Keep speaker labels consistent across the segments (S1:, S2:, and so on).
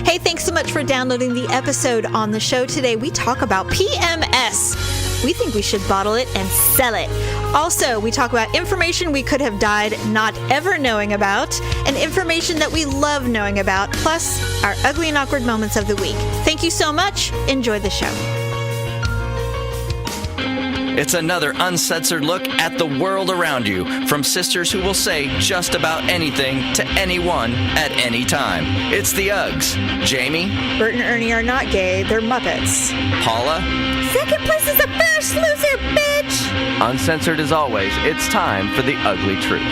S1: Hey, thanks so much for downloading the episode. On the show today, we talk about PMS. We think we should bottle it and sell it. Also, we talk about information we could have died not ever knowing about, and information that we love knowing about, plus our ugly and awkward moments of the week. Thank you so much. Enjoy the show.
S2: It's another uncensored look at the world around you, from sisters who will say just about anything to anyone at any time. It's the Uggs. Jamie.
S1: Bert and Ernie are not gay, they're Muppets.
S2: Paula.
S1: Second place is a first loser, bitch!
S2: Uncensored as always, it's time for the Ugly Truth.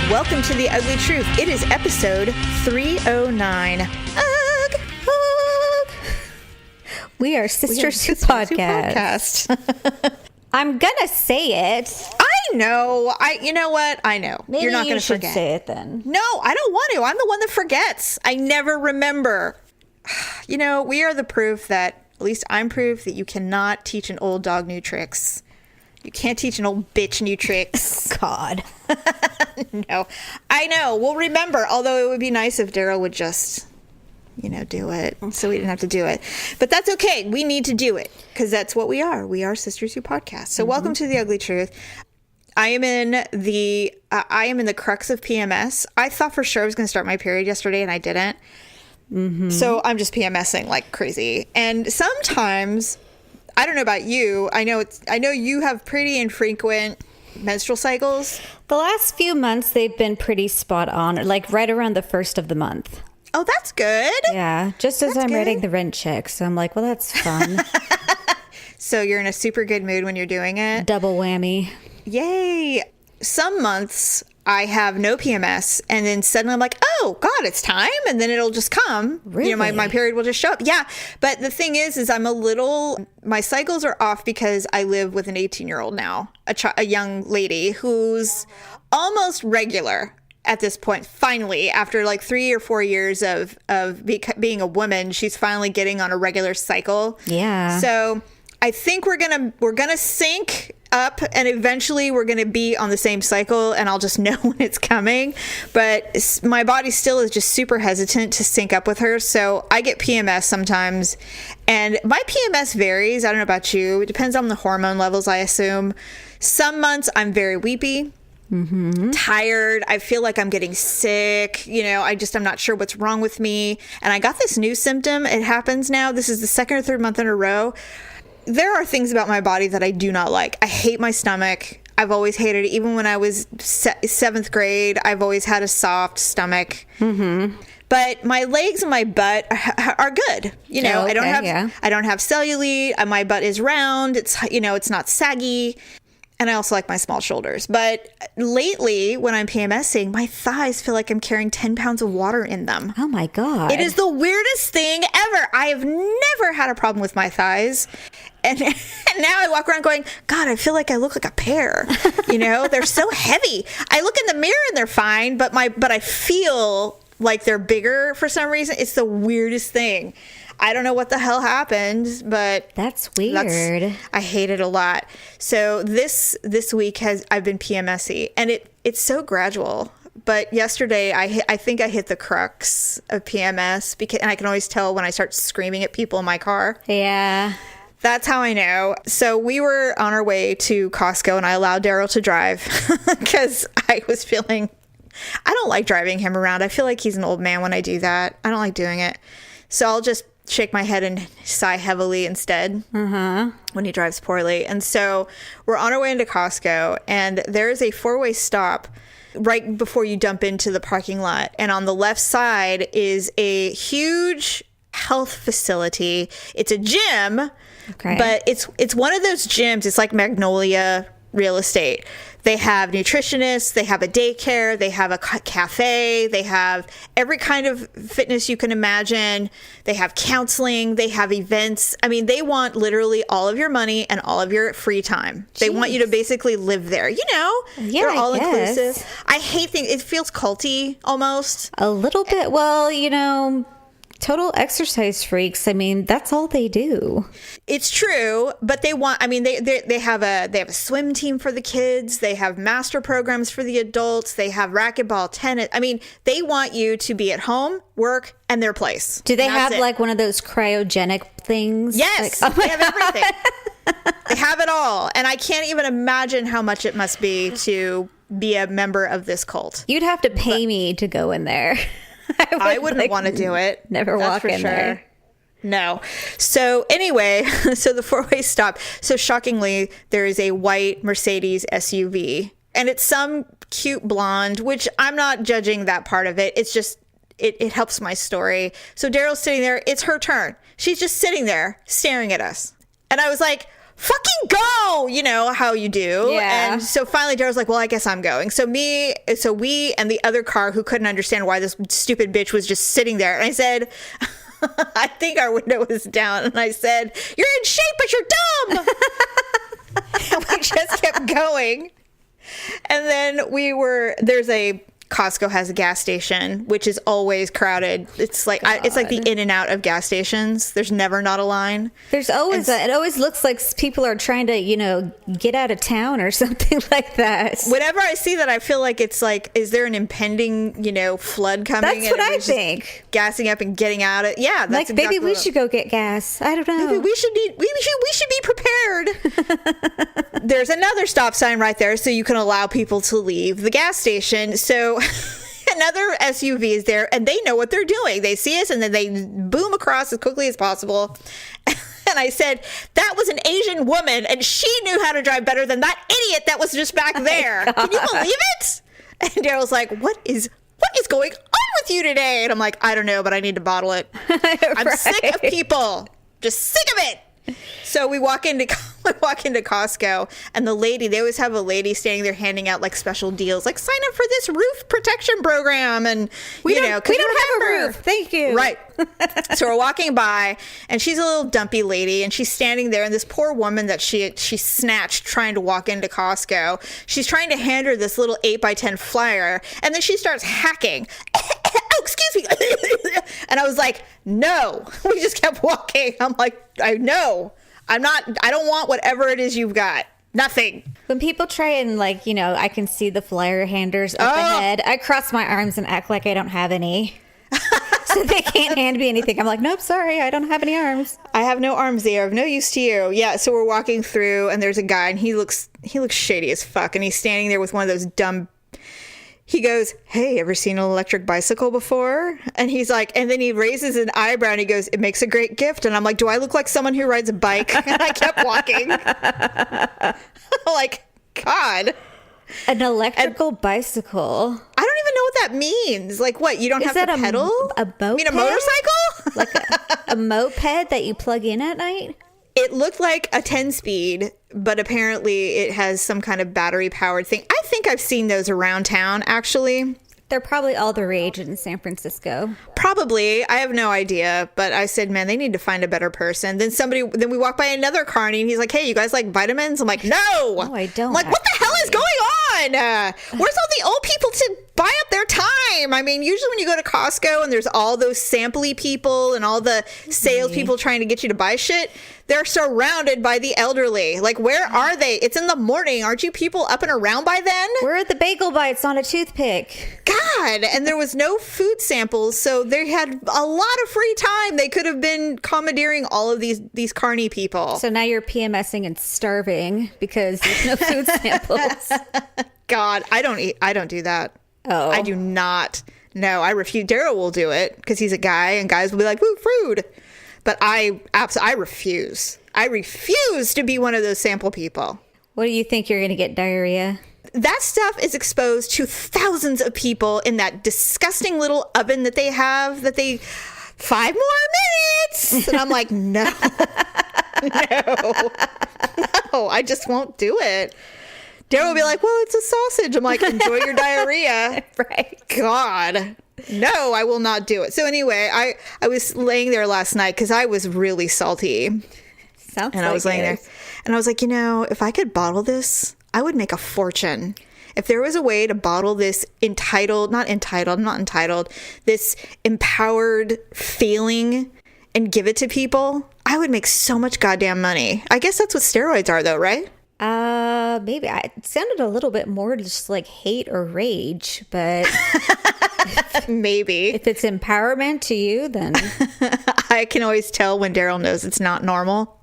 S1: Welcome to the Ugly Truth. It is episode 309.
S3: We are Sisters Who Podcast. I'm gonna say it.
S1: I know. You know what? I know.
S3: Maybe
S1: you're not going to
S3: should
S1: forget.
S3: Say it then.
S1: No, I don't want to. I'm the one that forgets. I never remember. You know, we are the proof that, at least I'm proof that you cannot teach an old dog new tricks. You can't teach an old bitch new tricks.
S3: God.
S1: No, I know. We'll remember. Although it would be nice if Daryl would just, do it, so we didn't have to do it. But that's okay. We need to do it because that's what we are. We are Sisters Who Podcast. So welcome to the Ugly Truth. I am in the crux of PMS. I thought for sure I was going to start my period yesterday, and I didn't. So I'm just PMSing like crazy. And sometimes, I don't know about you. I know you have pretty infrequent menstrual cycles.
S3: The last few months they've been pretty spot on, like right around the first of the month.
S1: Oh, that's good.
S3: Yeah, just as I'm writing the rent check. So I'm like, well, that's fun.
S1: So you're in a super good mood when you're doing it.
S3: Double whammy.
S1: Yay. Some months I have no PMS, and then suddenly I'm like, oh, God, it's time. And then it'll just come.
S3: Really?
S1: My period will just show up. Yeah. But the thing is my cycles are off because I live with an 18-year-old now, a young lady who's almost regular at this point. Finally, after like 3 or 4 years of being a woman, she's finally getting on a regular cycle.
S3: Yeah.
S1: So I think we're gonna sync up, and eventually we're gonna be on the same cycle, and I'll just know when it's coming. But my body still is just super hesitant to sync up with her, so I get PMS sometimes, and my PMS varies. I don't know about you. It depends on the hormone levels, I assume. Some months I'm very weepy. Tired. I feel like I'm getting sick. I'm not sure what's wrong with me. And I got this new symptom. It happens now. This is the second or third month in a row. There are things about my body that I do not like. I hate my stomach. I've always hated it. Even when I was 7th grade, I've always had a soft stomach. But my legs and my butt are good. I don't have cellulite. My butt is round. It's not saggy. And I also like my small shoulders. But lately, when I'm PMSing, my thighs feel like I'm carrying 10 pounds of water in them.
S3: Oh, my God.
S1: It is the weirdest thing ever. I have never had a problem with my thighs. And now I walk around going, God, I feel like I look like a pear. They're so heavy. I look in the mirror and they're fine, but I feel like they're bigger for some reason. It's the weirdest thing. I don't know what the hell happened, but
S3: that's weird.
S1: I hate it a lot. So this week I've been PMSy, and it's so gradual. But yesterday I think I hit the crux of PMS, and I can always tell when I start screaming at people in my car.
S3: Yeah.
S1: That's how I know. So we were on our way to Costco, and I allowed Daryl to drive because I was feeling, I don't like driving him around. I feel like he's an old man when I do that. I don't like doing it. So I'll just shake my head and sigh heavily instead when he drives poorly. And so we're on our way into Costco, and there is a 4-way stop right before you dump into the parking lot. And on the left side is a huge health facility. It's a gym, but it's one of those gyms. It's like Magnolia real estate. They have nutritionists, they have a daycare, they have a cafe, they have every kind of fitness you can imagine. They have counseling, they have events. I mean, they want literally all of your money and all of your free time. Jeez. They want you to basically live there. They're all inclusive. I hate things. It feels culty almost.
S3: A little bit. Well, total exercise freaks. I mean, that's all they do.
S1: It's true, but they want, I mean, they have a swim team for the kids. They have master programs for the adults. They have racquetball, tennis. I mean, they want you to be at home, work, and their place.
S3: Do they
S1: And
S3: have
S1: that's it.
S3: like one of those cryogenic things?
S1: Yes,
S3: Like,
S1: they have everything. They have it all. And I can't even imagine how much it must be to be a member of this cult.
S3: you'd have to pay me to go in there.
S1: I wouldn't want to do it.
S3: Never
S1: That's
S3: walk
S1: for
S3: in there.
S1: No. So anyway, so the four-way stop. So shockingly, there is a white Mercedes SUV. And it's some cute blonde, which I'm not judging that part of it. It's just, it helps my story. So Daryl's sitting there. It's her turn. She's just sitting there staring at us. And I was like, fucking go, you know how you do.
S3: Yeah.
S1: And so finally Daryl's like, well, I guess I'm going. So we and the other car who couldn't understand why this stupid bitch was just sitting there. And I said, I think our window was down. And I said, you're in shape, but you're dumb. And we just kept going. And then Costco has a gas station, which is always crowded. It's like it's like the in and out of gas stations. There's never not a line.
S3: There's always it always looks like people are trying to, get out of town or something like that.
S1: Whenever I see that, I feel like it's like, is there an impending, flood coming?
S3: That's
S1: and
S3: what I
S1: everybody's just
S3: think.
S1: Gassing up and getting out of yeah. That's
S3: Like, maybe
S1: exactly
S3: we
S1: what-
S3: should go get gas. I don't know.
S1: Maybe we should be prepared. There's another stop sign right there, so you can allow people to leave the gas station. So another SUV is there, and they know what they're doing. They see us, and then they boom across as quickly as possible. And I said, that was an Asian woman, and she knew how to drive better than that idiot that was just back there. Can you believe it? And Daryl's like, what is going on with you today? And I'm like, I don't know, but I need to bottle it. I'm sick of people. Just sick of it. So we walk into Costco, and they always have a lady standing there handing out like special deals, like sign up for this roof protection program, and
S3: we don't have a roof. Thank you.
S1: Right. So we're walking by, and she's a little dumpy lady, and she's standing there, and this poor woman that she snatched trying to walk into Costco, she's trying to hand her this little 8x10 flyer, and then she starts hacking. Oh, excuse me. And I was like, no. We just kept walking. I'm like, I know. I don't want whatever it is you've got. Nothing.
S3: When people try and I can see the flyer handers up ahead, I cross my arms and act like I don't have any. So they can't hand me anything. I'm like, nope, sorry, I don't have any arms.
S1: I have no arms there. Of no use to you. Yeah, so we're walking through, and there's a guy, and he looks shady as fuck, and he's standing there with one of those dumb. He goes, hey, ever seen an electric bicycle before? And he's like, and then he raises an eyebrow and he goes, it makes a great gift. And I'm like, do I look like someone who rides a bike? And I kept walking. Like, God.
S3: An electrical bicycle.
S1: I don't even know what that means. Like, what? You don't have to pedal?
S3: A moped?
S1: You mean a motorcycle?
S3: Like a moped that you plug in at night?
S1: It looked like a 10-speed, but apparently it has some kind of battery-powered thing. I think I've seen those around town, actually.
S3: They're probably all the rage in San Francisco.
S1: Probably. I have no idea. But I said, man, they need to find a better person. Then we walk by another carny, and he's like, hey, you guys like vitamins? I'm like, no.
S3: No, I don't.
S1: I'm like, what the hell is going on? Where's all the old people to buy up their time? I mean, usually when you go to Costco and there's all those sampley people and all the salespeople trying to get you to buy shit, they're surrounded by the elderly. Like, where are they? It's in the morning. Aren't you people up and around by then?
S3: We're at the bagel bites on a toothpick.
S1: God, and there was no food samples, so they had a lot of free time. They could have been commandeering all of these carny people.
S3: So now you're PMSing and starving because there's no food samples.
S1: God, I don't do that.
S3: Oh.
S1: I do not. No, I refuse. Daryl will do it because he's a guy, and guys will be like, woo, food. But I refuse. I refuse to be one of those sample people.
S3: What do you think? You're going to get diarrhea?
S1: That stuff is exposed to thousands of people in that disgusting little oven that they have, 5 more minutes. And I'm like, no, I just won't do it. Daryl will be like, well, it's a sausage. I'm like, enjoy your diarrhea.
S3: Right.
S1: God. No, I will not do it. So anyway, I was laying there last night because I was really salty.
S3: Sounds
S1: And I was laying there. And I was like, if I could bottle this, I would make a fortune. If there was a way to bottle this this empowered feeling and give it to people, I would make so much goddamn money. I guess that's what steroids are, though, right?
S3: Maybe. It sounded a little bit more just like hate or rage, but
S1: maybe.
S3: If it's empowerment to you, then
S1: I can always tell when Daryl knows it's not normal,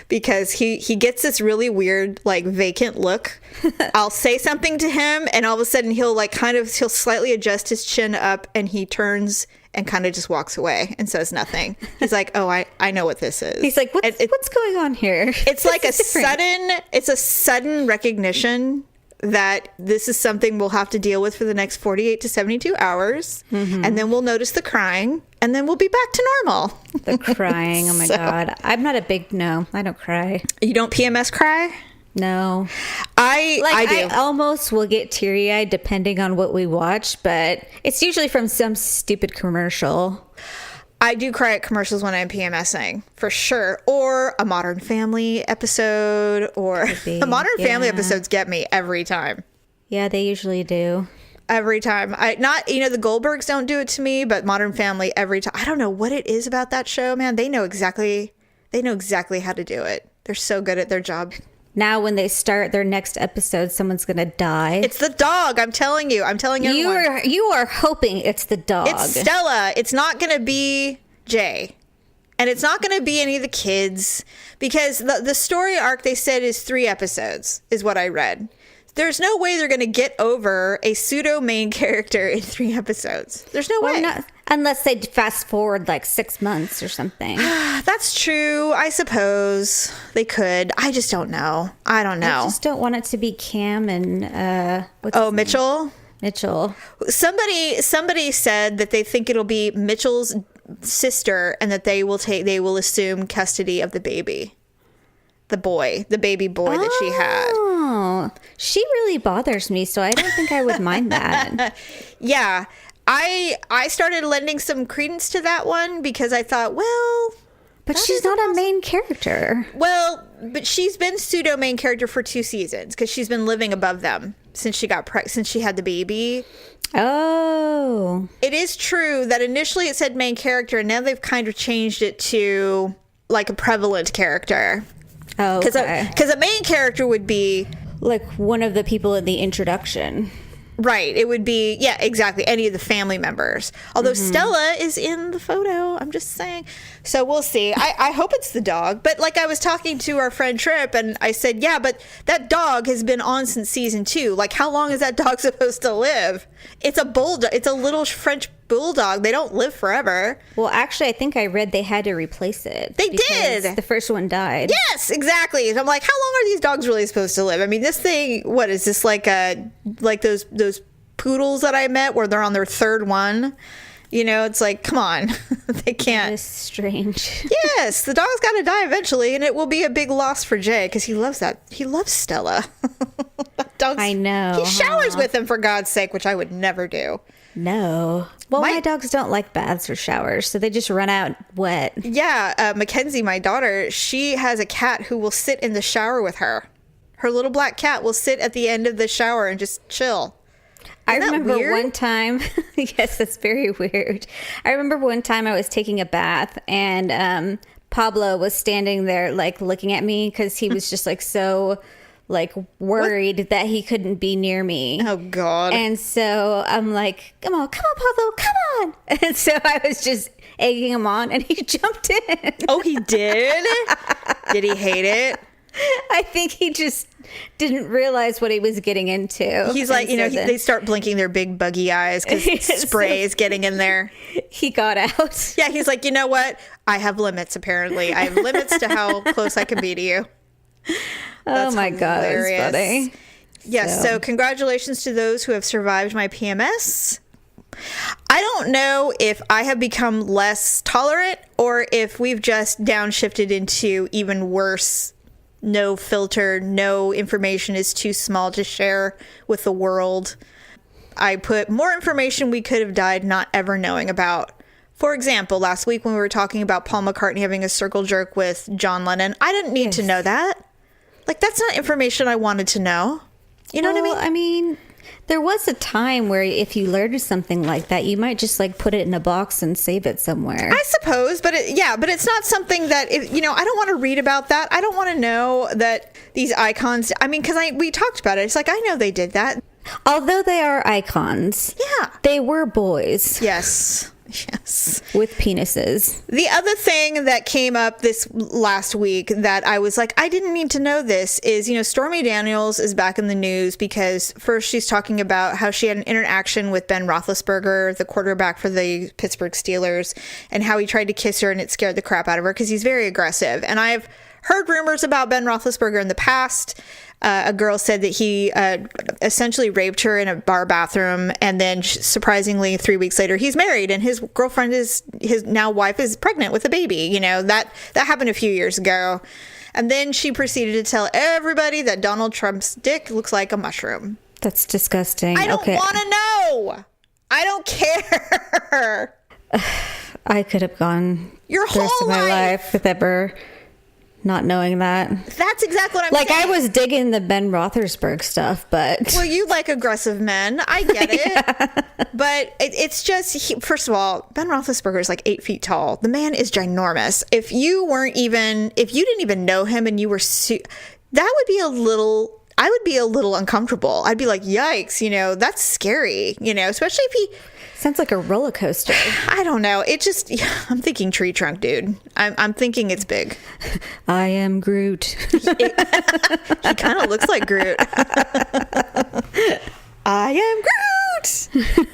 S1: because he gets this really weird, like, vacant look. I'll say something to him, and all of a sudden he'll slightly adjust his chin up, and he turns and kind of just walks away and says nothing. He's like, oh, I know what this is.
S3: He's like, what's going on here?
S1: It's like a sudden recognition that this is something we'll have to deal with for the next 48 to 72 hours. Mm-hmm. And then we'll notice the crying, and then we'll be back to normal.
S3: The crying. Oh my God. I'm not I don't cry.
S1: You don't PMS cry?
S3: No.
S1: I do.
S3: I almost will get teary-eyed depending on what we watch, but it's usually from some stupid commercial.
S1: I do cry at commercials when I'm PMSing, for sure. Or a Modern Family episode, or the Modern Family episodes get me every time.
S3: Yeah, they usually do.
S1: Every time. The Goldbergs don't do it to me, but Modern Family every time. I don't know what it is about that show, man. They know exactly how to do it. They're so good at their job.
S3: Now, when they start their next episode, someone's going to die.
S1: It's the dog. I'm telling you. Everyone.
S3: You are hoping it's the dog.
S1: It's Stella. It's not going to be Jay. And it's not going to be any of the kids. Because the story arc, they said, is 3 episodes, is what I read. There's no way they're going to get over a pseudo main character in 3 episodes. There's no way.
S3: Unless they fast forward like 6 months or something.
S1: That's true. I suppose they could. I just don't know. I don't know.
S3: I just don't want it to be Cam and
S1: Mitchell.
S3: Mitchell.
S1: Somebody said that they think it'll be Mitchell's sister, and that they will assume custody of the baby. The baby boy that she had.
S3: Oh, she really bothers me, so I don't think I would mind that.
S1: Yeah. I started lending some credence to that one, because I thought, well...
S3: But she's not a main character.
S1: Well, but she's been pseudo main character for 2 seasons, because she's been living above them since she had the baby.
S3: Oh.
S1: It is true that initially it said main character, and now they've kind of changed it to like a prevalent character.
S3: Oh, okay.
S1: Because a main character would be...
S3: like one of the people in the introduction.
S1: Right. It would be, yeah, exactly. Any of the family members. Although Stella is in the photo. I'm just saying. So we'll see. I hope it's the dog. But like, I was talking to our friend Trip, and I said, yeah, but that dog has been on since season 2. Like, how long is that dog supposed to live? It's a bulldog. It's a little French bulldog. They don't live forever.
S3: Well, actually, I think I read they had to rereplace it.
S1: They did.
S3: The first one died.
S1: Yes, exactly. So I'm like, how long are these dogs really supposed to live? I mean, this thing, what is this, like those poodles that I met where they're on their 3rd one? You know, it's like, come on. They can't.
S3: It's strange.
S1: Yes, the dog's got to die eventually, and it will be a big loss for Jay, because he loves that. He loves Stella.
S3: I know.
S1: He showers with him, for God's sake, which I would never do.
S3: No. Well, my dogs don't like baths or showers, so they just run out wet.
S1: Yeah, Mackenzie, my daughter, she has a cat who will sit in the shower with her. Her little black cat will sit at the end of the shower and just chill.
S3: I remember one time, yes, that's very weird. I remember one time I was taking a bath, and Pablo was standing there, like, looking at me, because he was just, like, so, like, worried that he couldn't be near me.
S1: Oh, God.
S3: And so I'm like, come on, Pablo, come on. And so I was just egging him on, and he jumped in.
S1: Oh, he did? Did he hate it?
S3: I think he just didn't realize what he was getting into.
S1: He's like, they start blinking their big buggy eyes because spray is getting in there.
S3: He got out.
S1: Yeah, he's like, you know what? I have limits, apparently. I have limits to how close I can be to you.
S3: That's my God, that's funny.
S1: Yes, so congratulations to those who have survived my PMS. I don't know if I have become less tolerant or if we've just downshifted into even worse. No filter, no information is too small to share with the world. I put more information we could have died not ever knowing about. For example, last week when we were talking about Paul McCartney having a circle jerk with John Lennon, I didn't need to know that. Like, that's not information I wanted to know. You know what I mean?
S3: I mean, there was a time where if you learned something like that, you might just like put it in a box and save it somewhere.
S1: I suppose, but but it's not something that, I don't want to read about that. I don't want to know that these icons, I mean, because we talked about it. It's like, I know they did that.
S3: Although they are icons.
S1: Yeah.
S3: They were boys.
S1: Yes.
S3: With penises.
S1: The other thing that came up this last week that I was like, I didn't need to know this is, Stormy Daniels is back in the news because first she's talking about how she had an interaction with Ben Roethlisberger, the quarterback for the Pittsburgh Steelers, and how he tried to kiss her and it scared the crap out of her because he's very aggressive. And I've heard rumors about Ben Roethlisberger in the past. A girl said that he essentially raped her in a bar bathroom, and then surprisingly 3 weeks later he's married and his girlfriend his now wife is pregnant with a baby. That happened a few years ago. And then she proceeded to tell everybody that Donald Trump's dick looks like a mushroom.
S3: That's disgusting.
S1: I don't want to know. I don't care.
S3: I could have gone
S1: your
S3: the rest
S1: whole
S3: of my life with ever not knowing that.
S1: That's exactly what I'm saying.
S3: I was digging the Ben Roethlisberger stuff, but...
S1: Well, you like aggressive men. I get it. Yeah. But it's just, first of all, Ben Roethlisberger is like 8 feet tall. The man is ginormous. If you didn't even know him and you were... that would be I would be a little uncomfortable. I'd be like, yikes, that's scary, especially if he...
S3: Sounds like a roller coaster.
S1: I don't know. I'm thinking tree trunk, dude. I'm thinking it's big.
S3: I am Groot.
S1: He kind of looks like Groot. I am Groot.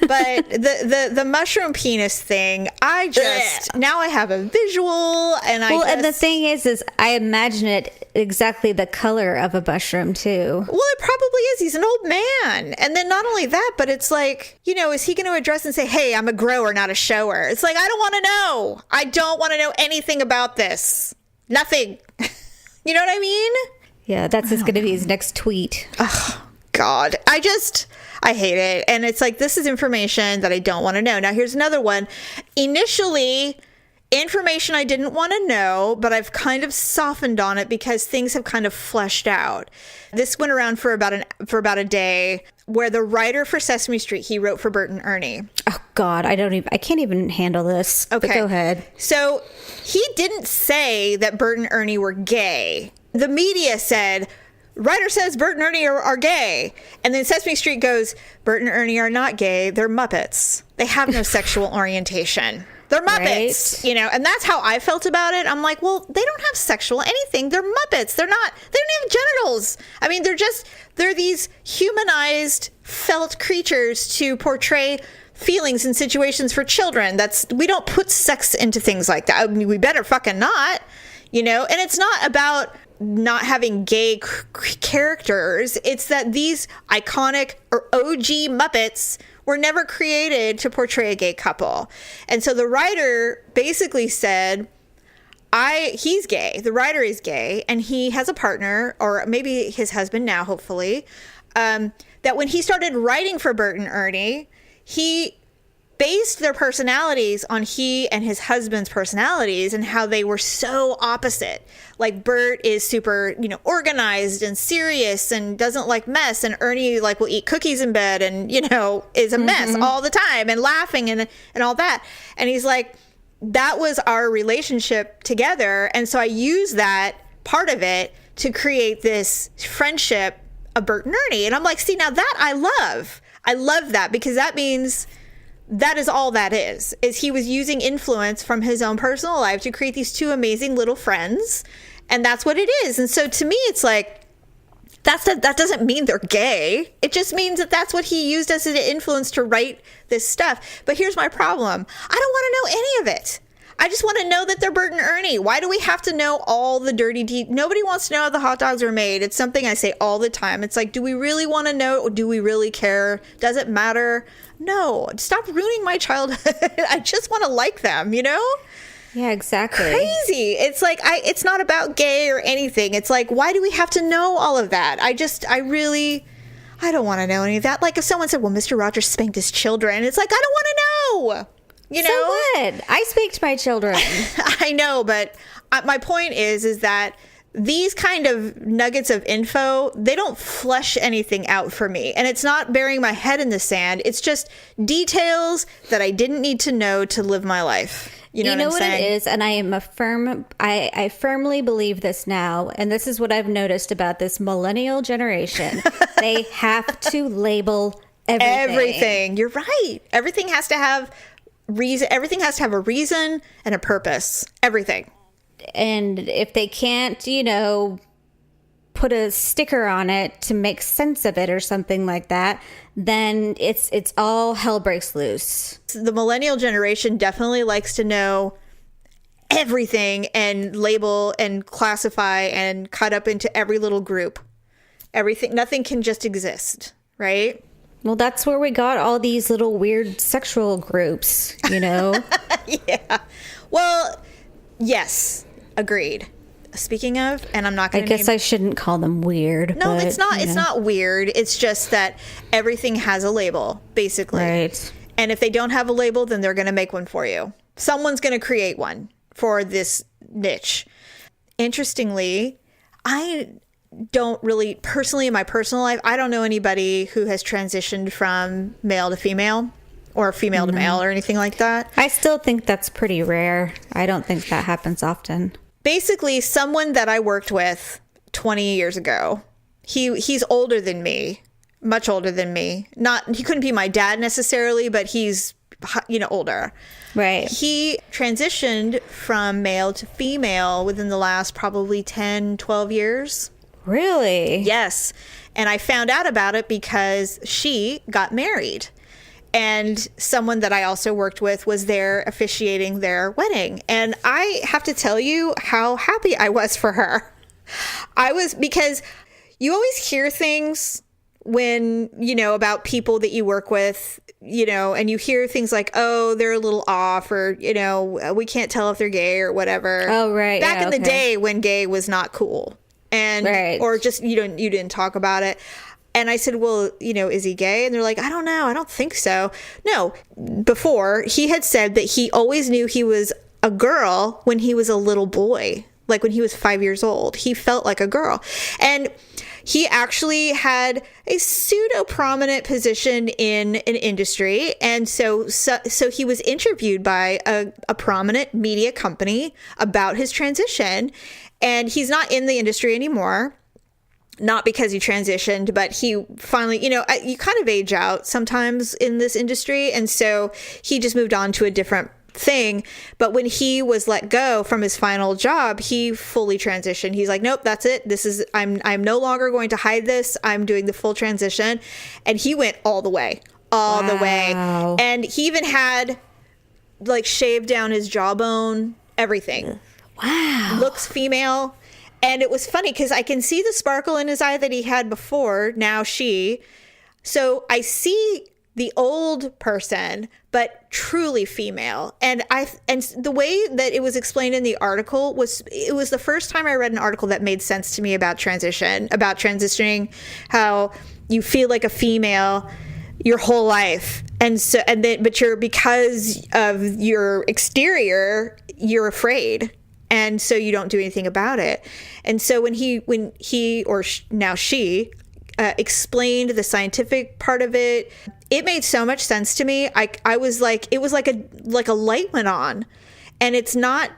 S1: But the mushroom penis thing, now I have a visual, and
S3: and the thing is I imagine it exactly the color of a mushroom too.
S1: Well, it probably is. He's an old man. And then not only that, but it's like, is he going to address and say, hey, I'm a grower, not a shower? It's like, I don't want to know. I don't want to know anything about this. Nothing. You know what I mean?
S3: Yeah, that's going to be his next tweet.
S1: Oh, God. I hate it. And it's like, this is information that I don't want to know. Now, here's another one. Initially, information I didn't want to know, but I've kind of softened on it because things have kind of fleshed out. This went around for about a day, where the writer for Sesame Street, he wrote for Bert and Ernie.
S3: Oh God, I can't even handle this. Okay, but go ahead.
S1: So he didn't say that Bert and Ernie were gay. The media said, writer says Bert and Ernie are gay. And then Sesame Street goes, Bert and Ernie are not gay. They're Muppets. They have no sexual orientation. They're Muppets, right? And that's how I felt about it. I'm like, well, they don't have sexual anything. They're Muppets. They don't have genitals. I mean, they're these humanized felt creatures to portray feelings and situations for children. We don't put sex into things like that. I mean, we better fucking not, and it's not about not having gay characters. It's that these iconic or OG Muppets were never created to portray a gay couple. And so the writer basically said, he's gay. The writer is gay, and he has a partner, or maybe his husband now, hopefully, that when he started writing for Bert and Ernie, he based their personalities on he and his husband's personalities and how they were so opposite. Like Bert is super, organized and serious and doesn't like mess, and Ernie will eat cookies in bed and, is a mess all the time and laughing and all that. And he's like, that was our relationship together. And so I used that part of it to create this friendship of Bert and Ernie. And I'm like, see, now that I love that, because that means that is all that is he was using influence from his own personal life to create these two amazing little friends. And that's what it is. And so to me, it's like, that doesn't mean they're gay. It just means that that's what he used as an influence to write this stuff. But here's my problem. I don't want to know any of it. I just want to know that they're Bert and Ernie. Why do we have to know all the dirty Nobody wants to know how the hot dogs are made. It's something I say all the time. It's like, do we really want to know, or do we really care? Does it matter? No. Stop ruining my childhood. I just want to like them,
S3: Yeah, exactly.
S1: Crazy. It's like, it's not about gay or anything. It's like, why do we have to know all of that? I don't want to know any of that. Like if someone said, well, Mr. Rogers spanked his children. It's like, I don't want to know. So
S3: what? I spanked my children.
S1: I know, but my point is that these kind of nuggets of info, they don't flesh anything out for me. And it's not burying my head in the sand. It's just details that I didn't need to know to live my life. You know what I'm saying?
S3: It is, and I firmly believe this now, and this is what I've noticed about this millennial generation. They have to label everything.
S1: You're right. Everything has to have reason. Everything has to have a reason and a purpose. Everything.
S3: And if they can't, put a sticker on it to make sense of it or something like that, then it's all hell breaks loose.
S1: The millennial generation definitely likes to know everything and label and classify and cut up into every little group. Everything, nothing can just exist, right?
S3: Well, that's where we got all these little weird sexual groups,
S1: Yeah. Well, yes, agreed. Speaking of, and I'm not going to
S3: I guess I shouldn't call them weird.
S1: No,
S3: but,
S1: it's not. It's not weird. It's just that everything has a label, basically.
S3: Right.
S1: And if they don't have a label, then they're going to make one for you. Someone's going to create one for this niche. Interestingly, I don't really, personally, in my personal life, I don't know anybody who has transitioned from male to female or female to male or anything like that.
S3: I still think that's pretty rare. I don't think that happens often.
S1: Basically, someone that I worked with 20 years ago, he's older than me, much older than me. He couldn't be my dad necessarily, but he's, older.
S3: Right.
S1: He transitioned from male to female within the last probably 10, 12 years.
S3: Really?
S1: Yes. And I found out about it because she got married. And someone that I also worked with was there officiating their wedding. And I have to tell you how happy I was for her. Because you always hear things when, about people that you work with, and you hear things like, oh, they're a little off, or, we can't tell if they're gay or whatever.
S3: Oh, right.
S1: Back in the day when gay was not cool. And, or just, you didn't talk about it. And I said, well, is he gay? And they're like, I don't know. I don't think so. No, before he had said that he always knew he was a girl when he was a little boy, like when he was 5 years old. He felt like a girl. And he actually had a pseudo prominent position in an industry. And so he was interviewed by a prominent media company about his transition. And he's not in the industry anymore. Not because he transitioned, but he finally, you kind of age out sometimes in this industry. And so he just moved on to a different thing. But when he was let go from his final job, he fully transitioned. He's like, nope, that's it. I'm no longer going to hide this. I'm doing the full transition. And he went all the way. And he even had shaved down his jawbone, everything.
S3: Wow.
S1: Looks female. And it was funny because I can see the sparkle in his eye that he had before. Now so I see the old person, but truly female. And the way that it was explained in the article was the first time I read an article that made sense to me about transitioning, how you feel like a female your whole life. But because of your exterior, you're afraid. And so you don't do anything about it. And so when she explained the scientific part of it, it made so much sense to me. I was like, it was like a light went on, and it's not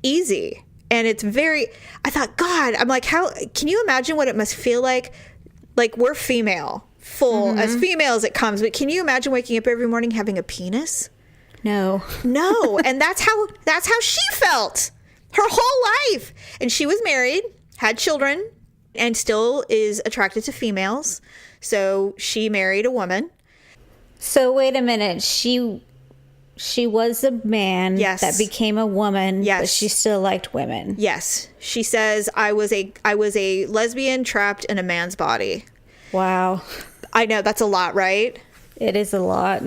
S1: easy. And it's I thought, God, I'm like, how can you imagine what it must feel like? Like, we're female, as female as it comes. But can you imagine waking up every morning having a penis?
S3: No.
S1: And that's how she felt her whole life. And she was married, had children, and still is attracted to females. So she married a woman.
S3: So wait a minute. She was a man that became a woman, but she still liked women.
S1: Yes. She says, I was a lesbian trapped in a man's body.
S3: Wow.
S1: I know, that's a lot, right?
S3: It is a lot.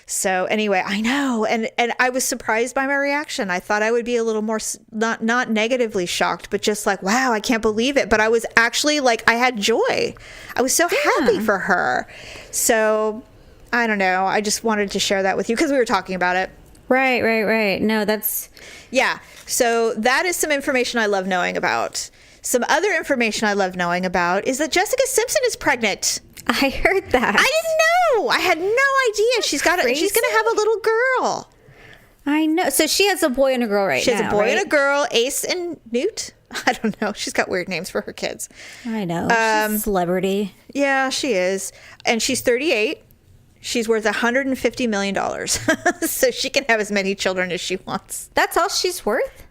S1: So anyway, I know. And I was surprised by my reaction. I thought I would be a little more, not negatively shocked, but just like, wow, I can't believe it. But I was actually I had joy. I was so happy for her. So I don't know. I just wanted to share that with you because we were talking about it.
S3: Right. No, that's...
S1: Yeah. So that is some information I love knowing about. Some other information I love knowing about is that Jessica Simpson is pregnant.
S3: I heard that.
S1: I didn't know. I had no idea. She's going to have a little girl.
S3: I know. So she has a boy and a girl right now.
S1: She has a boy
S3: right?
S1: and a girl, Ace and Newt. I don't know. She's got weird names for her kids.
S3: I know. She's a celebrity.
S1: Yeah, she is. And she's 38. She's worth $150 million. So she can have as many children as she wants.
S3: That's all she's worth?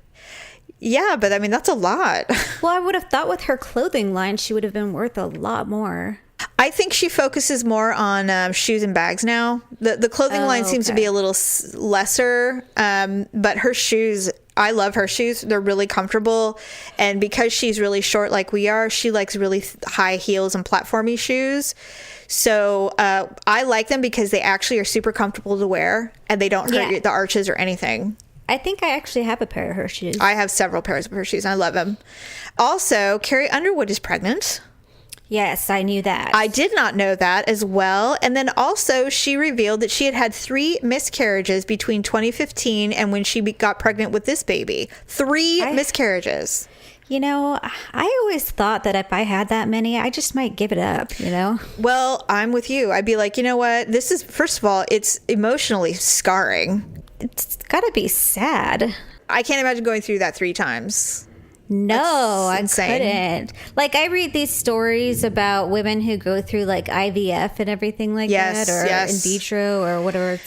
S1: Yeah, but I mean, that's a lot.
S3: Well, I would have thought with her clothing line, she would have been worth a lot more.
S1: I think she focuses more on shoes and bags now. The clothing line seems to be a little lesser, but her shoes, I love her shoes. They're really comfortable. And because she's really short like we are, she likes really high heels and platformy shoes. So I like them because they actually are super comfortable to wear and they don't hurt the arches or anything.
S3: I think I actually have a pair of her shoes.
S1: I have several pairs of her shoes and I love them. Also, Carrie Underwood is pregnant.
S3: Yes, I knew that.
S1: I did not know that as well. And then also she revealed that she had 3 miscarriages between 2015 and when she got pregnant with this baby. 3 miscarriages.
S3: You know, I always thought that if I had that many, I just might give it up, you know?
S1: Well, I'm with you. I'd be like, you know what? This is, first of all, it's emotionally scarring.
S3: It's gotta be sad.
S1: I can't imagine going through that 3 times.
S3: No, I
S1: insane.
S3: couldn't. Like, I read these stories about women who go through like IVF and everything like that, or in vitro or whatever.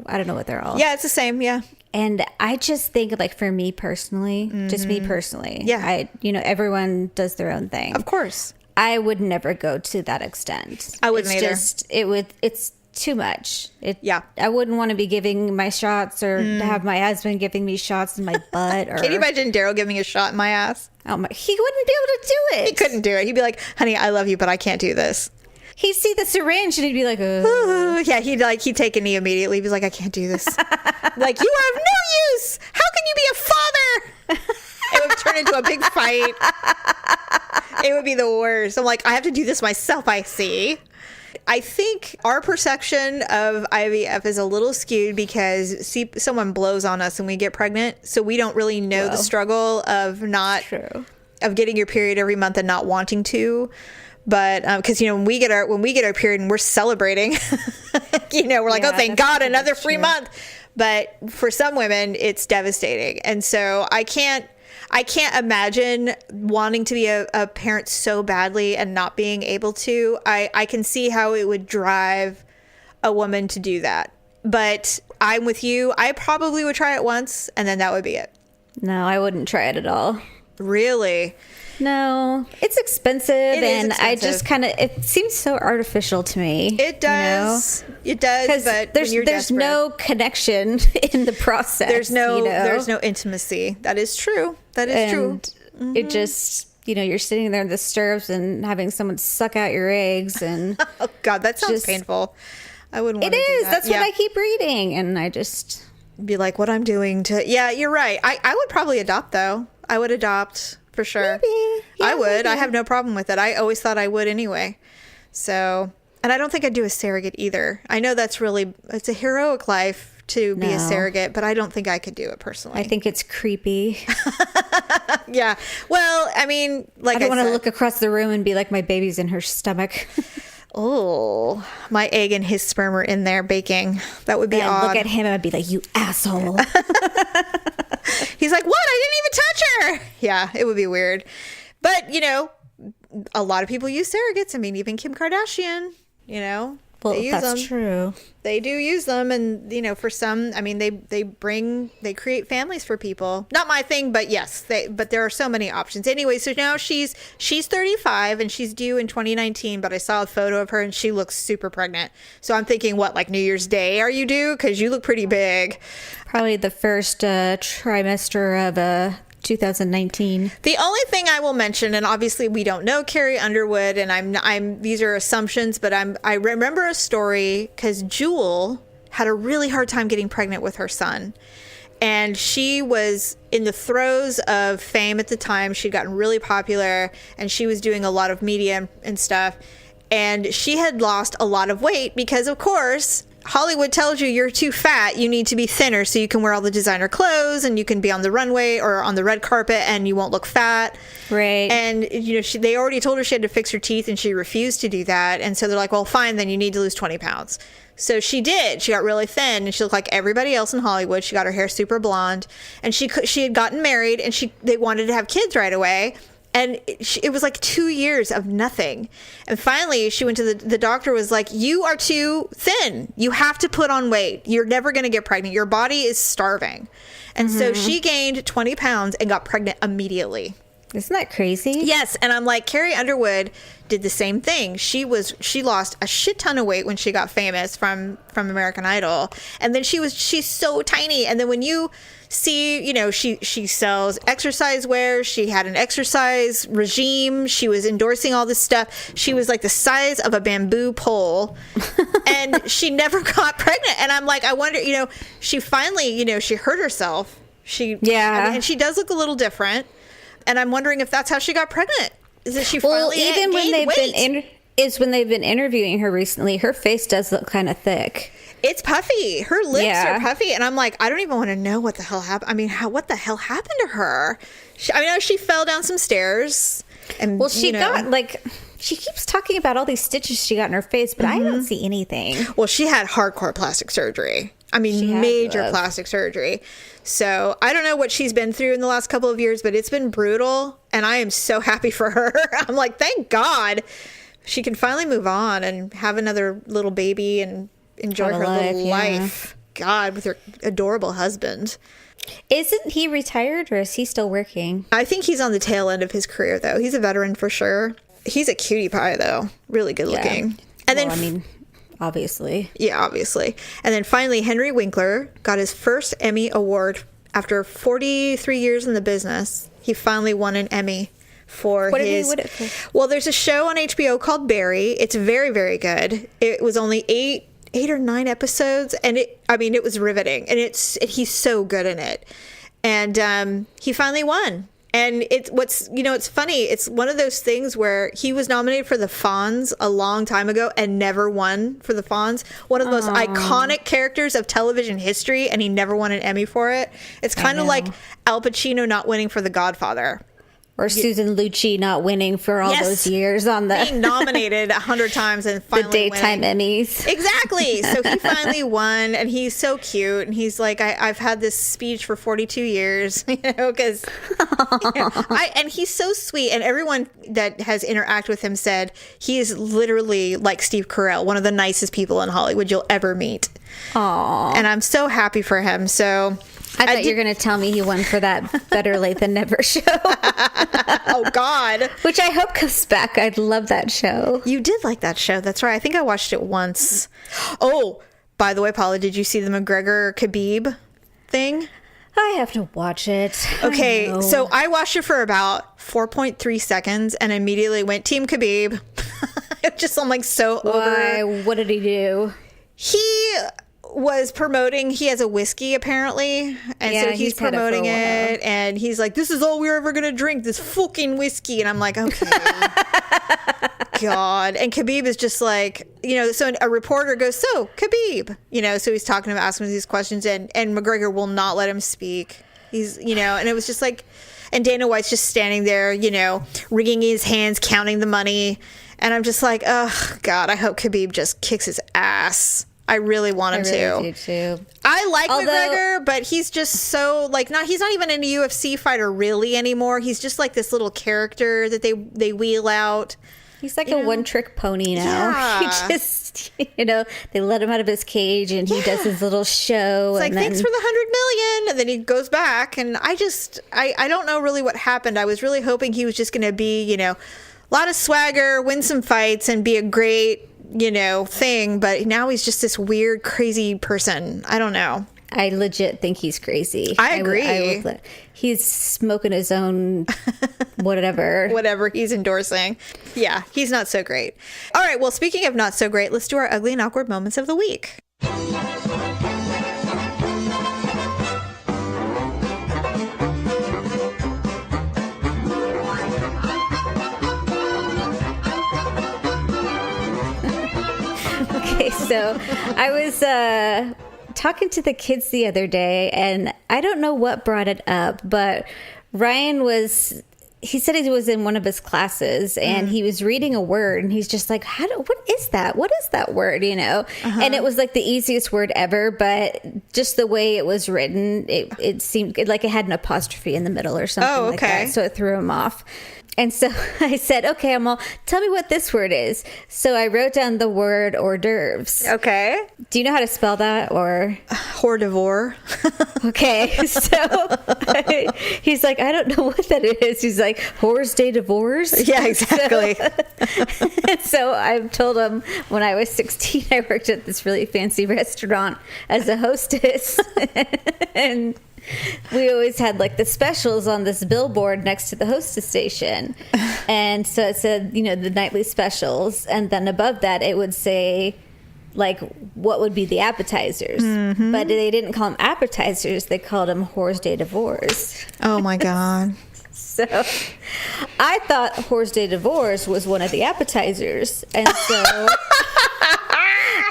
S3: I don't know what they're all.
S1: Yeah, it's the same. Yeah.
S3: And I just think, like, for me personally, just me personally, everyone does their own thing.
S1: Of course.
S3: I would never go to that extent.
S1: I wouldn't either.
S3: It's too much.
S1: Yeah.
S3: I wouldn't want to be giving my shots or have my husband giving me shots in my butt. Or,
S1: can you imagine Daryl giving me a shot in my ass?
S3: Oh my, he wouldn't be able to do it.
S1: He couldn't do it. He'd be like, honey, I love you, but I can't do this.
S3: He'd see the syringe and he'd be like,
S1: yeah, he'd take a knee immediately. He'd be like, I can't do this. Like, you are of no use. How can you be a father? It would turn into a big fight. It would be the worst. I'm like, I have to do this myself, I see. I think our perception of IVF is a little skewed because someone blows on us and we get pregnant. So we don't really know the struggle of of getting your period every month and not wanting to. But because when we get our period and we're celebrating, we're like, oh, thank God, another free month. But for some women, it's devastating, and so I can't imagine wanting to be a parent so badly and not being able to. I can see how it would drive a woman to do that. But I'm with you. I probably would try it once, and then that would be it.
S3: No, I wouldn't try it at all.
S1: Really?
S3: No, it's expensive, I just it seems so artificial to me.
S1: It does. It does, but
S3: there's no connection in the process.
S1: There's no intimacy. That is true. That is true. Mm-hmm.
S3: It just, you're sitting there in the stirrups and having someone suck out your eggs and
S1: oh God, that sounds painful. I wouldn't want to do that.
S3: It is. That's what I keep reading, and I just
S1: be like, what I'm doing to. Yeah, you're right. I would probably adopt though. I would adopt. For sure.
S3: Maybe. Yeah,
S1: I would.
S3: maybe.
S1: I have no problem with it. I always thought I would anyway. So, and I don't think I'd do a surrogate either. I know it's a heroic life to be a surrogate, but I don't think I could do it personally.
S3: I think it's creepy.
S1: Yeah. Well, I mean, like I
S3: don't want to look across the room and be like, my baby's in her stomach.
S1: Oh, my egg and his sperm are in there baking. That would be odd.
S3: Look at him and I'd be like, you asshole.
S1: He's like, what? I didn't even touch her. Yeah, it would be weird. But, a lot of people use surrogates. I mean, even Kim Kardashian,
S3: Well,
S1: they use
S3: that's
S1: them.
S3: true.
S1: They do use them. And, for some, I mean, they create families for people. Not my thing, but yes, but there are so many options. Anyway, so now she's 35 and she's due in 2019, but I saw a photo of her and she looks super pregnant. So I'm thinking, what, like New Year's Day are you due? Because you look pretty big.
S3: Probably the first trimester of 2019.
S1: The only thing I will mention, and obviously we don't know Carrie Underwood, and these are assumptions, but I remember a story because Jewel had a really hard time getting pregnant with her son, and she was in the throes of fame at the time. She'd gotten really popular, and she was doing a lot of media and stuff, and she had lost a lot of weight because, of course, Hollywood tells you you're too fat, you need to be thinner so you can wear all the designer clothes and you can be on the runway or on the red carpet and you won't look fat.
S3: Right.
S1: And, you know, they already told her she had to fix her teeth and she refused to do that. And so they're like, well, fine, then you need to lose 20 pounds. So she did. She got really thin and she looked like everybody else in Hollywood. She got her hair super blonde and she had gotten married and they wanted to have kids right away. And it was like 2 years of nothing. And finally, she went to the doctor was like, you are too thin. You have to put on weight. You're never going to get pregnant. Your body is starving. And so she gained 20 pounds and got pregnant immediately.
S3: Isn't that crazy?
S1: Yes. And I'm like, Carrie Underwood did the same thing. She lost a shit ton of weight when she got famous from American Idol. And then she's so tiny. And then when you see, you know, she sells exercise wear. She had an exercise regime. She was endorsing all this stuff. She was like the size of a bamboo pole and she never got pregnant. And I'm like, I wonder, you know, she finally, you know, she hurt herself. And she does look a little different. And I'm wondering if that's how she got pregnant. Is that she finally
S3: even when they've
S1: weight?
S3: When they've been interviewing her recently, her face does look kind of thick.
S1: It's puffy. Her lips are puffy. And I'm like, I don't even want to know what the hell happened. I mean, what the hell happened to her? I know she fell down some stairs. And,
S3: she keeps talking about all these stitches she got in her face, but I don't see anything.
S1: Well, she had hardcore plastic surgery. I mean, major plastic surgery. So I don't know what she's been through in the last couple of years, but it's been brutal. And I am so happy for her. I'm like, thank God she can finally move on and have another little baby and enjoy her little life. God, with her adorable husband.
S3: Isn't he retired or is he still working?
S1: I think he's on the tail end of his career, though. He's a veteran for sure. He's a cutie pie, though. Really good looking. And
S3: obviously.
S1: Yeah, obviously. And then finally, Henry Winkler got his first Emmy Award after 43 years in the business. He finally won an Emmy for Well, there's a show on HBO called Barry. It's very, very good. It was only eight or nine episodes, and it was riveting. And he's so good in it. And he finally won. And it's funny. It's one of those things where he was nominated for the Fonz a long time ago and never won for the Fonz. One of the most iconic characters of television history, and he never won an Emmy for it. It's kind of like Al Pacino not winning for The Godfather.
S3: Or Susan Lucci not winning for all those years on the
S1: being nominated 100 times and finally
S3: the daytime
S1: winning.
S3: Emmys.
S1: Exactly. So he finally won, and he's so cute. And he's like, I've had this speech for 42 years, because and he's so sweet. And everyone that has interacted with him said he is literally like Steve Carell, one of the nicest people in Hollywood you'll ever meet.
S3: Aww.
S1: And I'm so happy for him. So
S3: I thought you were going to tell me he won for that Better Late Than Never show.
S1: Oh, God.
S3: Which I hope comes back. I'd love that show.
S1: You did like that show. That's right. I think I watched it once. Oh, by the way, Paula, did you see the McGregor-Khabib thing?
S3: I have to watch it.
S1: Okay, so I watched it for about 4.3 seconds and immediately went Team Khabib. I'm like so over it.
S3: What did he do?
S1: He was promoting, he has a whiskey apparently, and so he's promoting it, and he's like, this is all we're ever gonna drink, this fucking whiskey. And I'm like, okay. God. And Khabib is just like, so a reporter goes, so Khabib, so he's talking about asking these questions, and McGregor will not let him speak. He's, and it was just like, and Dana White's just standing there, wringing his hands, counting the money. And I'm just like, oh God, I hope Khabib just kicks his ass. I really want him to.
S3: I really do too.
S1: I like McGregor, but he's just so he's not even a UFC fighter really anymore. He's just like this little character that they wheel out.
S3: He's like a one-trick pony now.
S1: Yeah.
S3: He just, they let him out of his cage and he does his little show.
S1: It's like, thanks for the 100 million. And then he goes back. And I don't know really what happened. I was really hoping he was just going to be, a lot of swagger, win some fights, and be a great, thing. But now he's just this weird, crazy person. I don't know.
S3: I legit think he's crazy.
S1: I agree.
S3: He's smoking his own whatever.
S1: Whatever he's endorsing. Yeah, he's not so great. All right, well, speaking of not so great, let's do our ugly and awkward moments of the week.
S3: Okay, so I was talking to the kids the other day, and I don't know what brought it up, but Ryan he said he was in one of his classes and he was reading a word and he's just like, what is that? What is that word? You know? And it was like the easiest word ever, but just the way it was written, it seemed like it had an apostrophe in the middle or something like that. So it threw him off. And so I said, okay, Amal, tell me what this word is. So I wrote down the word hors d'oeuvres.
S1: Okay.
S3: Do you know how to spell that, or?
S1: Hors d'oeuvre.
S3: Okay. So he's like, I don't know what that is. He's like, Hors d'oeuvres?
S1: Yeah, exactly.
S3: So I've told him when I was 16, I worked at this really fancy restaurant as a hostess. And we always had like the specials on this billboard next to the hostess station. And so it said, the nightly specials. And then above that, it would say like what would be the appetizers. But they didn't call them appetizers. They called them hors d'oeuvres.
S1: Oh my God.
S3: So I thought hors d'oeuvres was one of the appetizers. And so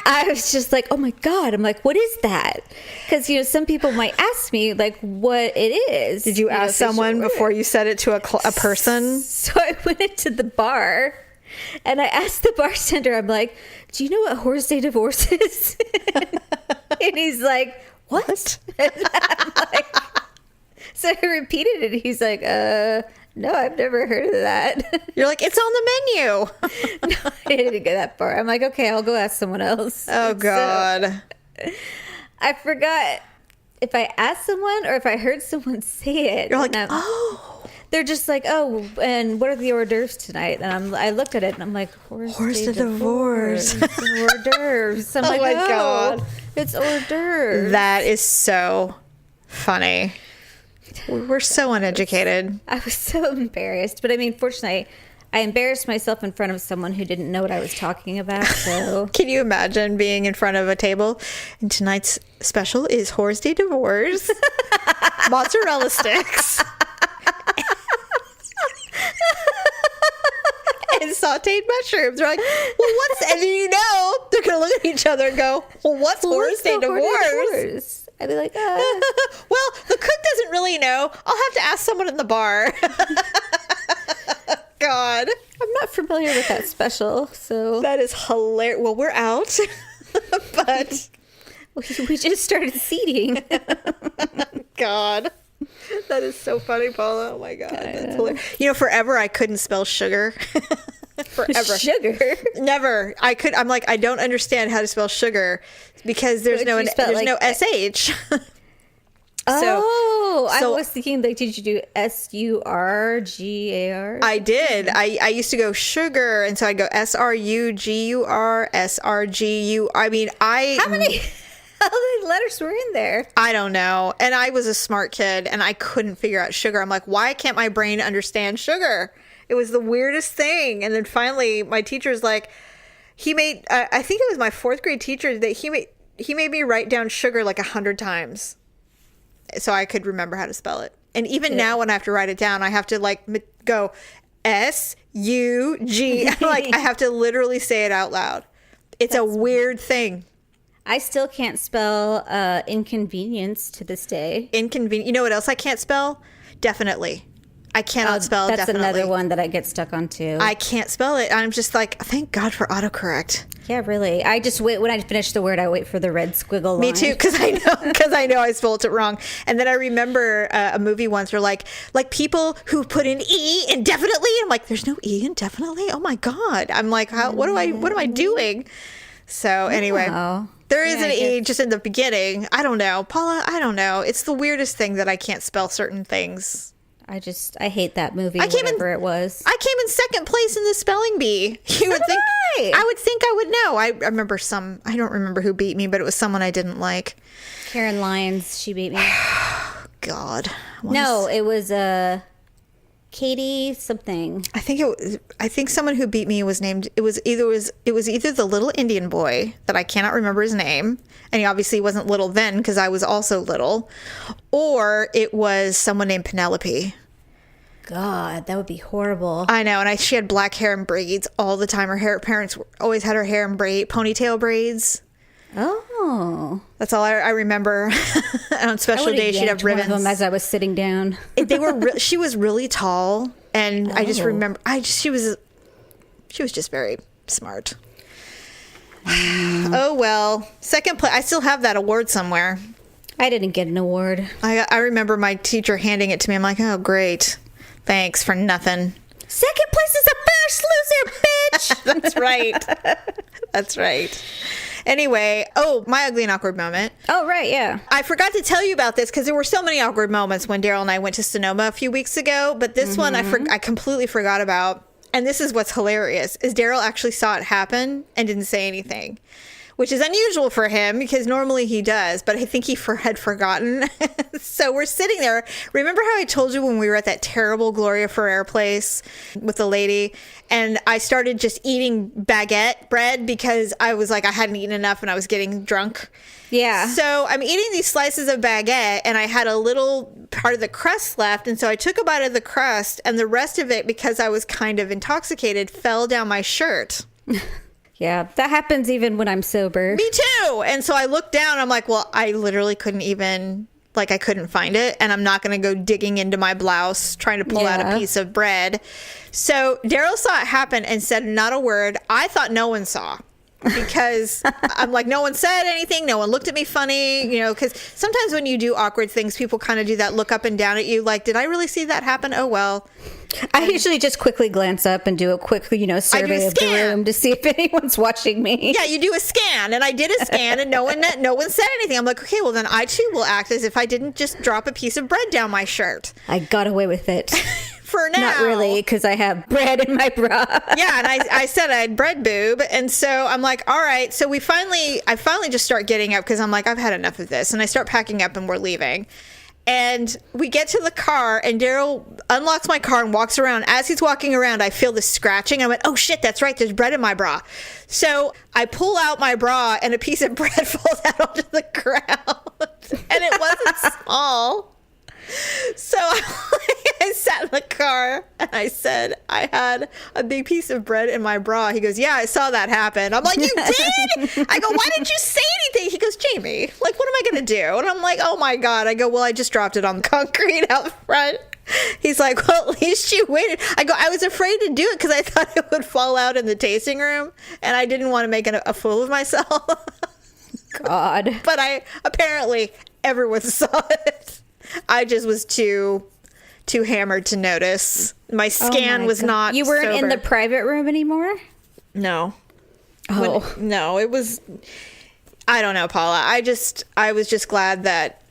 S3: I was just like, oh my God. I'm like, what is that? Because, some people might ask me like what it is.
S1: Did you ask someone before you said it to a person?
S3: So I went into the bar and I asked the bartender, I'm like, do you know what hors d'oeuvres is? And he's like, what? And I'm like, so I repeated it. He's like, no, I've never heard of that.
S1: You're like, it's on the menu.
S3: No, I didn't go that far. I'm like, okay, I'll go ask someone else.
S1: Oh, God.
S3: So, I forgot if I asked someone or if I heard someone say it.
S1: You're like, oh.
S3: They're just like, oh, and what are the hors d'oeuvres tonight? And I looked at it and I'm like, hors d'oeuvres. Hors d'oeuvres. I'm like,
S1: my
S3: oh,
S1: God.
S3: It's hors d'oeuvres.
S1: That is so funny. We're so uneducated.
S3: I was so embarrassed. But I mean, fortunately, I embarrassed myself in front of someone who didn't know what I was talking about. So
S1: can you imagine being in front of a table and tonight's special is hors d'oeuvres, mozzarella sticks, and sauteed mushrooms. They're like, well, what's, and they're going to look at each other and go, well, what's hors d'oeuvres?
S3: I'd be like,
S1: well, the cook doesn't really know. I'll have to ask someone in the bar. God.
S3: I'm not familiar with that special, so.
S1: That is hilarious. Well, we're out. But
S3: we just started seating.
S1: God. That is so funny, Paula. Oh my God. That's hilarious. Forever I couldn't spell sugar. Forever.
S3: Sugar?
S1: Never. I'm like, I don't understand how to spell sugar because there's no SH.
S3: I was thinking, like, did you do SURGAR?
S1: I did. I used to go sugar, and so I'd go SRUGUR, SRGU. I mean,
S3: how many letters were in there?
S1: I don't know. And I was a smart kid, and I couldn't figure out sugar. I'm like, why can't my brain understand sugar? It was the weirdest thing. And then finally, my teacher's like, I think it was my fourth grade teacher that he made me write down sugar like 100 times so I could remember how to spell it. And even now when I have to write it down, I have to like go SUG. Like I have to literally say it out loud. That's a weird thing.
S3: I still can't spell inconvenience to this day.
S1: Inconvenient. You know what else I can't spell? Definitely. I cannot spell
S3: that's
S1: definitely.
S3: Another one that I get stuck on too.
S1: I can't spell it. I'm just like, thank God for autocorrect.
S3: Yeah, really. I just wait when I finish the word. I wait for the red squiggle line.
S1: Me too, because I know I spelled it wrong. And then I remember a movie once where like people who put in E indefinitely. I'm like, there's no E indefinitely. Oh my God. I'm like, what am I doing? So anyway, there is an E just in the beginning. I don't know, Paula. I don't know. It's the weirdest thing that I can't spell certain things.
S3: I hate that movie, whatever it was.
S1: I came in second place in the spelling bee. I would think I would know. I remember I don't remember who beat me, but it was someone I didn't like.
S3: Karen Lyons, she beat me.
S1: God.
S3: No, it was Katie something.
S1: I think someone who beat me was named, it was either the little Indian boy that I cannot remember his name, and he obviously wasn't little then because I was also little, or it was someone named Penelope.
S3: God, that would be horrible.
S1: I know. And she had black hair and braids all the time. Her parents always had her hair in ponytail braids.
S3: Oh.
S1: That's all I remember. On special days, she'd have ribbons.
S3: One of them as I was sitting down.
S1: She was really tall. And I just remember, she was just very smart. Oh, well. Second place. I still have that award somewhere.
S3: I didn't get an award.
S1: I remember my teacher handing it to me. I'm like, oh, great. Thanks for nothing.
S3: Second place is a first loser, bitch.
S1: That's right. That's right. Anyway, my ugly and awkward moment.
S3: Oh, right, yeah.
S1: I forgot to tell you about this because there were so many awkward moments when Daryl and I went to Sonoma a few weeks ago. But this one I completely forgot about. And this is what's hilarious, is Daryl actually saw it happen and didn't say anything, which is unusual for him because normally he does, but I think he had forgotten. So we're sitting there. Remember how I told you when we were at that terrible Gloria Ferrer place with the lady, and I started just eating baguette bread because I was like, I hadn't eaten enough and I was getting drunk.
S3: Yeah.
S1: So I'm eating these slices of baguette and I had a little part of the crust left. And so I took a bite of the crust and the rest of it, because I was kind of intoxicated, fell down my shirt.
S3: Yeah, that happens even when I'm sober.
S1: Me too. And so I looked down. I'm like, well, I literally couldn't even, I couldn't find it. And I'm not going to go digging into my blouse trying to pull out a piece of bread. So Daryl saw it happen and said not a word. I thought no one saw. Because I'm like, no one said anything. No one looked at me funny, because sometimes when you do awkward things, people kind of do that look up and down at you. Like, did I really see that happen? Oh, well.
S3: I usually just quickly glance up and do a quick, survey of the room to see if anyone's watching me.
S1: Yeah, you do a scan. And I did a scan and no one said anything. I'm like, okay, well, then I too will act as if I didn't just drop a piece of bread down my shirt.
S3: I got away with it.
S1: For now.
S3: Not really, because I have bread in my bra.
S1: Yeah, and I said I had bread boob. And so I'm like, all right. So I finally just start getting up because I'm like, I've had enough of this. And I start packing up and we're leaving. And we get to the car and Daryl unlocks my car and walks around. As he's walking around, I feel this scratching. I went, oh shit, that's right. There's bread in my bra. So I pull out my bra and a piece of bread falls out onto the ground. And it wasn't small. So I sat in the car and I said, I had a big piece of bread in my bra. He goes, yeah, I saw that happen. I'm like, you did? I go, why didn't you say anything? He goes, Jamie, what am I going to do? And I'm like, oh my God. I go, well, I just dropped it on the concrete out front. He's like, well, at least you waited. I go, I was afraid to do it because I thought it would fall out in the tasting room and I didn't want to make a fool of myself.
S3: God.
S1: But apparently everyone saw it. I just was too hammered to notice. My scan was not.
S3: You weren't
S1: sober.
S3: in the private room anymore?
S1: No.
S3: Oh.
S1: No, it was. I don't know, Paula. I was just glad that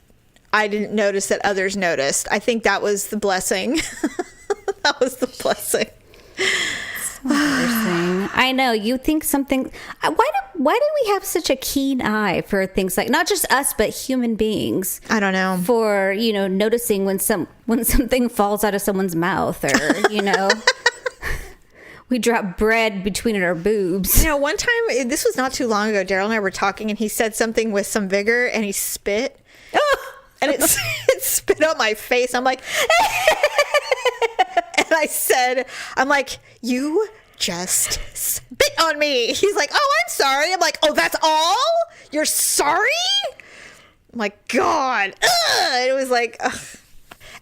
S1: I didn't notice that others noticed. I think that was the blessing. That was the blessing.
S3: Embarrassing. I know, you think something. Why do we have such a keen eye for things like, not just us but human beings?
S1: I don't know. For
S3: noticing when something falls out of someone's mouth, or we drop bread between our boobs.
S1: One time, this was not too long ago, Daryl and I were talking and he said something with some vigor and he spit. And it spit on my face. I'm like, and I said, you just spit on me. He's like, oh, I'm sorry. I'm like, oh, that's all? You're sorry? I'm like, God. Ugh. It was like, ugh.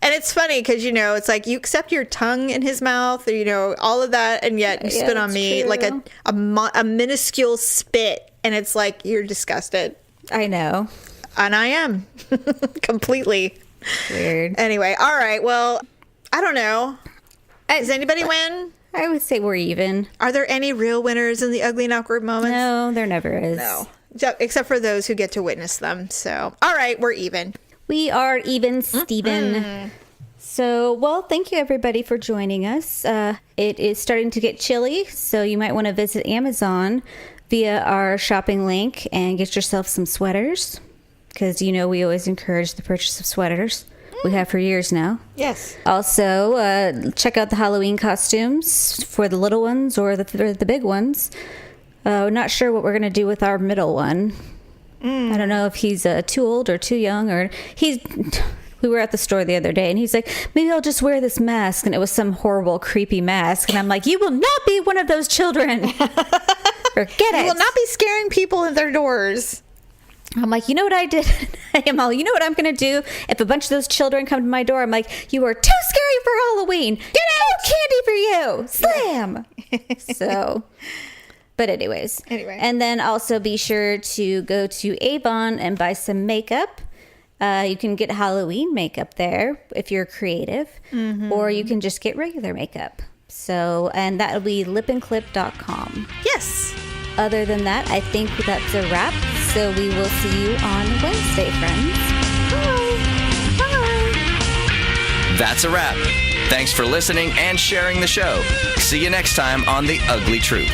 S1: And it's funny because, it's like you accept your tongue in his mouth or, all of that. And yet you spit on me
S3: true.
S1: like a minuscule spit. And it's like, you're disgusted.
S3: I know.
S1: And I am completely
S3: weird.
S1: Anyway, all right. Well, I don't know. Does anybody win?
S3: I would say we're even.
S1: Are there any real winners in the ugly and awkward moments?
S3: No, there never is.
S1: No, except for those who get to witness them. So, all right, we're even.
S3: We are even, Steven. Mm-hmm. So, well, thank you everybody for joining us. It is starting to get chilly, so you might want to visit Amazon via our shopping link and get yourself some sweaters. Because, we always encourage the purchase of sweaters. We have for years now.
S1: Yes.
S3: Also, check out the Halloween costumes for the little ones or the big ones. We're not sure what we're going to do with our middle one. I don't know if he's too old or too young, or We were at the store the other day, and he's like, maybe I'll just wear this mask. And it was some horrible, creepy mask. And I'm like, you will not be one of those children. Forget it.
S1: You will not be scaring people at their doors.
S3: I'm like, you know what I did? You know what I'm going to do? If a bunch of those children come to my door, I'm like, you are too scary for Halloween. Get out! Candy for you. Slam. So... But anyways. And then also be sure to go to Avon and buy some makeup. You can get Halloween makeup there if you're creative. Or you can just get regular makeup. So, and that will be lipandclip.com.
S1: Yes.
S3: Other than that, I think that's a wrap. So we will see you on Wednesday, friends. Bye. Bye.
S2: That's a wrap. Thanks for listening and sharing the show. See you next time on The Uglee Truth.